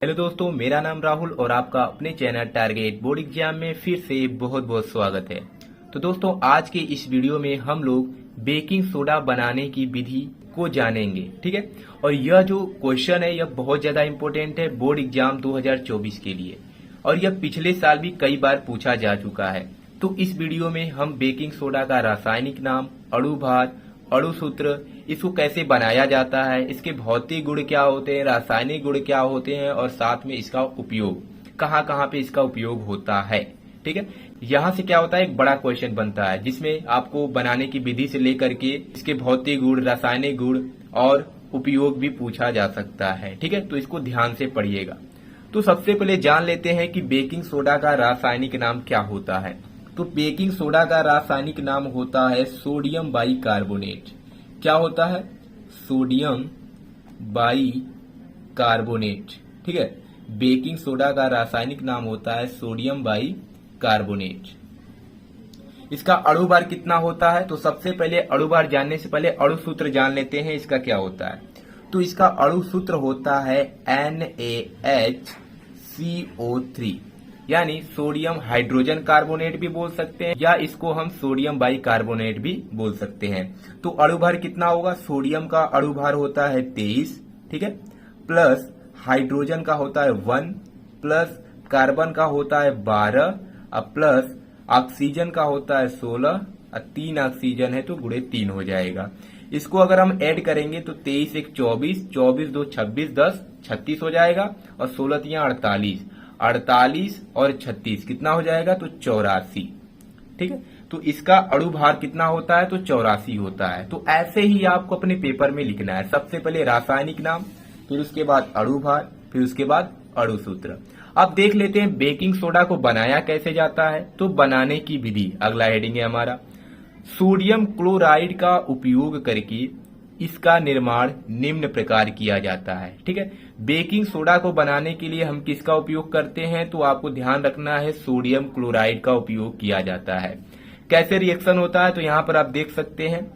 Hello दोस्तों, मेरा नाम राहुल और आपका अपने चैनल टारगेट बोर्ड एग्जाम में फिर से बहुत बहुत स्वागत है। तो दोस्तों, आज के इस वीडियो में हम लोग बेकिंग सोडा बनाने की विधि को जानेंगे, ठीक है। और यह जो क्वेश्चन है यह बहुत ज्यादा इम्पोर्टेंट है बोर्ड एग्जाम 2024 के लिए, और यह पिछले साल भी कई बार पूछा जा चुका है। तो इस वीडियो में हम बेकिंग सोडा का रासायनिक नाम, अणुभार, अणुसूत्र, इसको कैसे बनाया जाता है, इसके भौतिक गुण क्या होते हैं, रासायनिक गुण क्या होते हैं, और साथ में इसका उपयोग कहाँ कहाँ पे इसका उपयोग होता है, ठीक है। यहाँ से क्या होता है, एक बड़ा क्वेश्चन बनता है जिसमें आपको बनाने की विधि से लेकर के इसके भौतिक गुण, रासायनिक गुण और उपयोग भी पूछा जा सकता है, ठीक है। तो इसको ध्यान से पढ़िएगा। तो सबसे पहले जान लेते हैं कि बेकिंग सोडा का रासायनिक नाम क्या होता है। तो बेकिंग सोडा का रासायनिक नाम होता है सोडियम बाइकार्बोनेट। क्या होता है? सोडियम बाइकार्बोनेट, ठीक है। बेकिंग सोडा का रासायनिक नाम होता है सोडियम बाइकार्बोनेट। इसका अणुभार कितना होता है? तो सबसे पहले अणुभार जानने से पहले अणुसूत्र जान लेते हैं, इसका क्या होता है। तो इसका अणुसूत्र होता है NaHCO3, यानी सोडियम हाइड्रोजन कार्बोनेट भी बोल सकते हैं, या इसको हम सोडियम बाइकार्बोनेट भी बोल सकते हैं। तो अणुभार कितना होगा? सोडियम का अणुभार होता है 23, ठीक है, प्लस हाइड्रोजन का होता है 1, प्लस कार्बन का होता है 12, और प्लस ऑक्सीजन का होता है 16, और 3 ऑक्सीजन है तो गुणे 3 हो जाएगा। इसको अगर हम ऐड करेंगे तो 23 एक 24, 24 2 26, 10 36 हो जाएगा, और 16 3 48, 48 और 36 कितना हो जाएगा? तो 84, ठीक है। तो इसका अणुभार कितना होता है? तो 84 होता है। तो ऐसे ही आपको अपने पेपर में लिखना है, सबसे पहले रासायनिक नाम, फिर उसके बाद अणुभार, फिर उसके बाद अणुसूत्र। अब देख लेते हैं बेकिंग सोडा को बनाया कैसे जाता है। तो बनाने की विधि, अगला हेडिंग है हमारा, सोडियम क्लोराइड का उपयोग करके इसका निर्माण निम्न प्रकार किया जाता है, ठीक है। बेकिंग सोडा को बनाने के लिए हम किसका उपयोग करते हैं? तो आपको ध्यान रखना है, सोडियम क्लोराइड का उपयोग किया जाता है। कैसे रिएक्शन होता है? तो यहाँ पर आप देख सकते हैं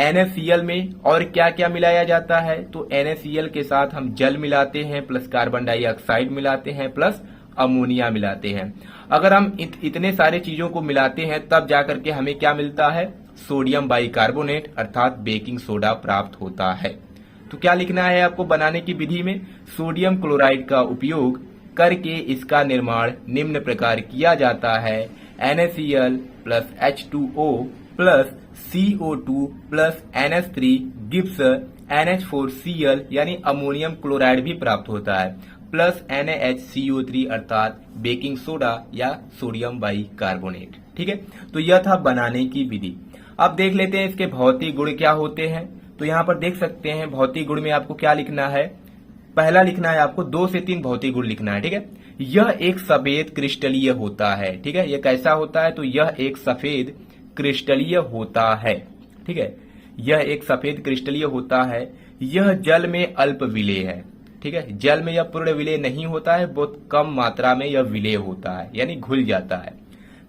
NaCl में और क्या क्या मिलाया जाता है। तो NaCl के साथ हम जल मिलाते हैं, प्लस कार्बन डाइऑक्साइड मिलाते हैं, प्लस अमोनिया मिलाते हैं। अगर हम इतने सारे चीजों को मिलाते हैं तब जाकर के हमें क्या मिलता है? सोडियम बाइकार्बोनेट अर्थात बेकिंग सोडा प्राप्त होता है। तो क्या लिखना है आपको बनाने की विधि में? सोडियम क्लोराइड का उपयोग करके इसका निर्माण निम्न प्रकार किया जाता है। NaCl plus H2O plus CO2 plus NH3 gives NH4Cl, यानी अमोनियम क्लोराइड भी प्राप्त होता है, प्लस NaHCO3 अर्थात बेकिंग सोडा या सोडियम बाइकार्बोनेट, ठीक है। तो यह था बनाने की विधि। अब देख लेते हैं इसके भौतिक गुण क्या होते हैं। तो यहाँ पर देख सकते हैं भौतिक गुण में आपको क्या लिखना है। पहला लिखना है आपको 2 से 3 भौतिक गुण लिखना है, ठीक है। यह एक सफेद क्रिस्टलीय होता है, ठीक है। यह कैसा होता है? तो यह एक सफेद क्रिस्टलीय होता है, ठीक है। यह एक सफेद क्रिस्टलीय होता है। यह जल में अल्प विलेय है, ठीक है। जल में यह पूर्ण विलेय नहीं होता है, बहुत कम मात्रा में यह विलेय होता है, यानी घुल जाता है।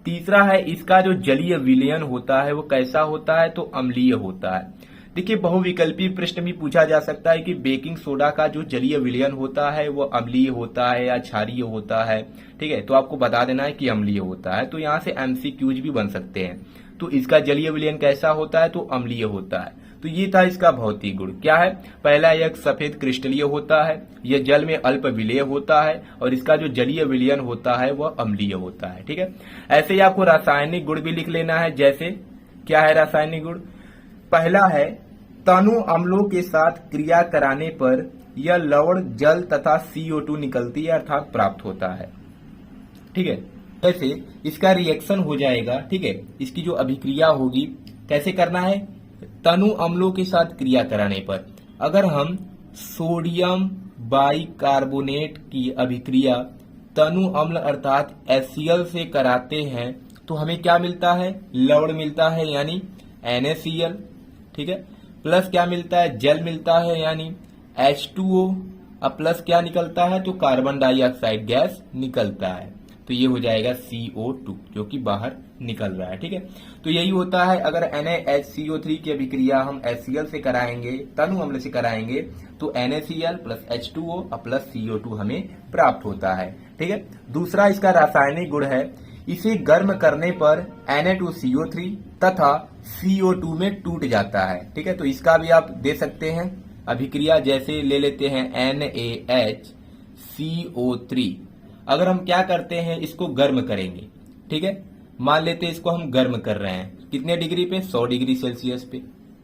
तीसरा है, इसका जो जलीय विलयन होता है वो कैसा होता है? तो अम्लीय होता है। देखिए, बहुविकल्पी प्रश्न भी पूछा जा सकता है कि बेकिंग सोडा का जो जलीय विलयन होता है वो अम्लीय होता है या क्षारीय होता है, ठीक है। तो आपको बता देना है कि अम्लीय होता है। तो यहाँ से MCQs भी बन सकते हैं। तो इसका जलीय विलयन कैसा होता है? तो अम्लीय होता है। तो ये था इसका भौतिक गुण। क्या है? पहला, यह सफेद क्रिस्टलीय होता है, यह जल में अल्प विलेय होता है, और इसका जो जलीय विलयन होता है वह अम्लीय होता है, ठीक है। ऐसे ही आपको रासायनिक गुण भी लिख लेना है। जैसे क्या है रासायनिक गुण? पहला है, तनु अम्लों के साथ क्रिया कराने पर यह लवण, जल तथा CO2 निकलती है अर्थात प्राप्त होता है, ठीक है। जैसे इसका रिएक्शन हो जाएगा, ठीक है। इसकी जो अभिक्रिया होगी कैसे करना है? तनु अम्लों के साथ क्रिया कराने पर अगर हम सोडियम बाइकार्बोनेट की अभिक्रिया तनु अम्ल अर्थात HCl से कराते हैं तो हमें क्या मिलता है? लवण मिलता है, यानी NaCl, ठीक है। प्लस क्या मिलता है? जल मिलता है, यानी H2O। अब प्लस क्या निकलता है? तो कार्बन डाइऑक्साइड गैस निकलता है। तो ये हो जाएगा CO2 जो कि बाहर निकल रहा है। ठीक है, तो यही होता है अगर NaHCO3 की अभिक्रिया हम HCl से कराएंगे, तनु अम्ल से कराएंगे, तो NaCl plus H2O plus CO2 हमें प्राप्त होता है। ठीक है, दूसरा इसका रासायनिक गुण है, इसे गर्म करने पर Na2CO3 तथा CO2 में टूट जाता है। ठीक है, तो इसका भी आप दे सकते हैं अभिक्रिया, जैसे ले लेते हैं NaHCO3। अगर हम क्या करते हैं, इसको गर्म करेंगे। ठीक है, मान लेते हैं इसको हम गर्म कर रहे हैं, कितने डिग्री पे, 100 डिग्री सेल्सियस पे।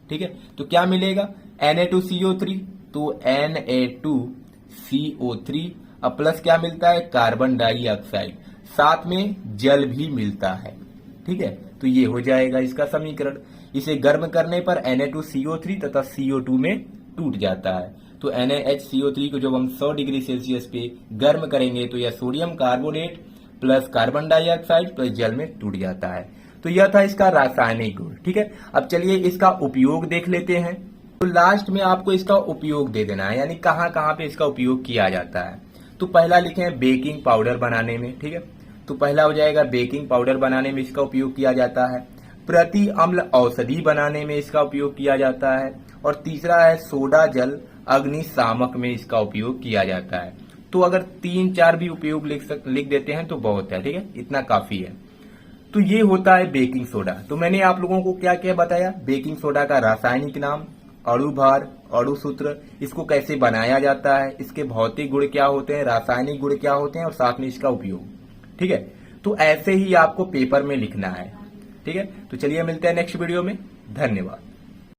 ठीक है, तो क्या मिलेगा, Na2CO3, तो Na2CO3 अब प्लस क्या मिलता है, कार्बन डाइऑक्साइड, साथ में जल भी मिलता है। ठीक है, तो ये हो जाएगा इसका समीकरण। इसे गर्म करने पर Na2CO3 तथा CO2 में टूट जाता है। तो NaHCO3 को जब हम 100 डिग्री सेल्सियस पे गर्म करेंगे तो यह sodium carbonate plus carbon dioxide plus जल में टूट जाता है। तो यह था इसका रासायनिक गुण। ठीक है, अब चलिए इसका उपयोग देख लेते हैं। तो लास्ट में आपको इसका उपयोग दे देना है, यानी कहाँ कहाँ पे इसका उपयोग किया जाता है। तो पहला लिखे हैं बेकिंग पाउडर बनाने में। ठीक है, तो पहला हो जाएगा बेकिंग पाउडर बनाने में इसका उपयोग किया जाता है। प्रति अम्ल औषधि बनाने में इसका उपयोग किया जाता है। और तीसरा है सोडा जल अग्निशामक में इसका उपयोग किया जाता है। तो अगर 3-4 भी उपयोग लिख देते हैं तो बहुत है। ठीक है, इतना काफी है। तो ये होता है बेकिंग सोडा। तो मैंने आप लोगों को क्या क्या बताया, बेकिंग सोडा का रासायनिक नाम, अणु भार, अणु सूत्र, इसको कैसे बनाया जाता है, इसके भौतिक गुण क्या होते हैं, रासायनिक गुण क्या होते हैं, और साथ में इसका उपयोग। ठीक है, तो ऐसे ही आपको पेपर में लिखना है। ठीक है, तो चलिए मिलते हैं नेक्स्ट वीडियो में। धन्यवाद।